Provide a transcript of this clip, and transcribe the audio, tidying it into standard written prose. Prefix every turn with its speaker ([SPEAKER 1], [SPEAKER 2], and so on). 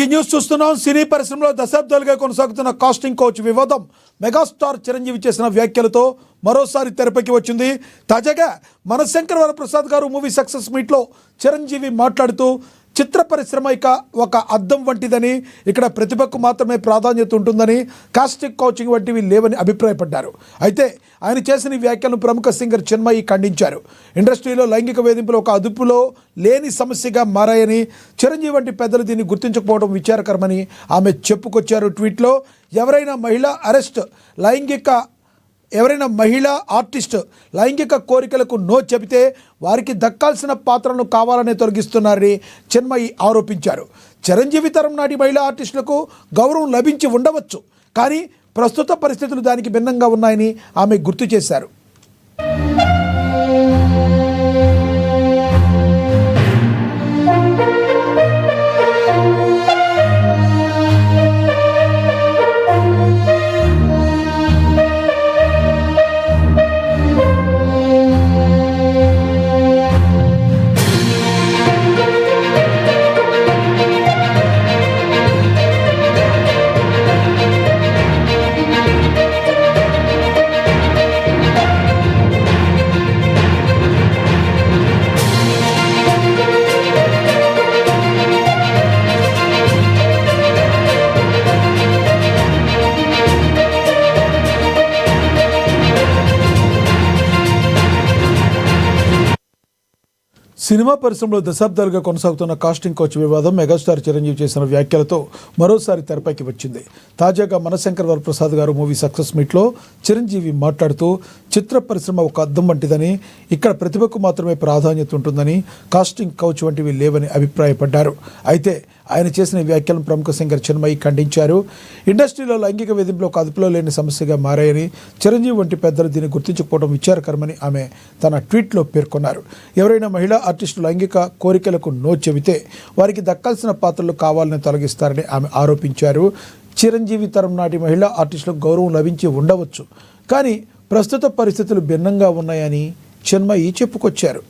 [SPEAKER 1] Breaking news చూస్తున్నాం. సినీ పరిశ్రమలో దశాబ్దాలుగా కొనసాగుతున్న కాస్టింగ్ కౌచ్ వివాదం మెగాస్టార్ చిరంజీవి చేసిన వ్యాఖ్యలతో మరోసారి తెరపైకి వచ్చింది. తాజాగా మనశంకర్ వరప్రసాద్ గారు మూవీ సక్సెస్ మీట్లో చిరంజీవి మాట్లాడుతూ చిత్ర పరిశ్రమ ఇక ఒక అద్దం వంటిదని, ఇక్కడ ప్రతిభకు మాత్రమే ప్రాధాన్యత ఉంటుందని, కాస్టింగ్ కౌచింగ్ వంటివి లేవని అభిప్రాయపడ్డారు. అయితే ఆయన చేసిన వ్యాఖ్యలను ప్రముఖ సింగర్ చిన్మయి ఖండించారు. ఇండస్ట్రీలో లైంగిక వేధింపులు ఒక అదుపులో లేని సమస్యగా మారాయని, చిరంజీవి వంటి పెద్దలు దీన్ని గుర్తించకపోవడం విచారకరమని ఆమె చెప్పుకొచ్చారు. ట్వీట్లో ఎవరైనా మహిళా ఆర్టిస్ట్ లైంగిక కోరికలకు నో చెబితే వారికి దక్కాల్సిన పాత్రలను కావాలనే తొలగిస్తున్నారని చిన్మయి ఆరోపించారు. చిరంజీవి తరం నాటి మహిళా ఆర్టిస్టులకు గౌరవం లభించి ఉండవచ్చు, కానీ ప్రస్తుత పరిస్థితులు దానికి భిన్నంగా ఉన్నాయని ఆమె గుర్తు చేశారు. సినిమా పరిశ్రమలో దశాబ్దాలుగా కొనసాగుతున్న కాస్టింగ్ కౌచ్ వివాదం మెగాస్టార్ చిరంజీవి చేసిన వ్యాఖ్యలతో మరోసారి తెరపైకి వచ్చింది. తాజాగా మనశంకర్ వరప్రసాద్ గారు మూవీ సక్సెస్ మీట్లో చిరంజీవి మాట్లాడుతూ చిత్ర పరిశ్రమ ఒక అద్దం వంటిదని, ఇక్కడ ప్రతిభకు మాత్రమే ప్రాధాన్యత ఉంటుందని, కాస్టింగ్ కౌచ్ వంటివి లేవని అభిప్రాయపడ్డారు. అయితే ఆయన చేసిన వ్యాఖ్యలను ప్రముఖ సింగర్ చిన్మయి ఖండించారు. ఇండస్ట్రీలో లైంగిక వేధింపులు ఒక అదుపులో లేని సమస్యగా మారాయని, చిరంజీవి వంటి పెద్దలు దీన్ని గుర్తించకపోవడం విచారకరమని ఆమె తన ట్వీట్లో పేర్కొన్నారు. ఎవరైనా మహిళా ఆర్టిస్టు లైంగిక కోరికలకు నో చెబితే వారికి దక్కాల్సిన పాత్రలు కావాలని తొలగిస్తారని ఆమె ఆరోపించారు. చిరంజీవి తరం నాటి మహిళా ఆర్టిస్టులకు గౌరవం లభించి ఉండవచ్చు, కానీ ప్రస్తుత పరిస్థితులు భిన్నంగా ఉన్నాయని చిన్మయి చెప్పుకొచ్చారు.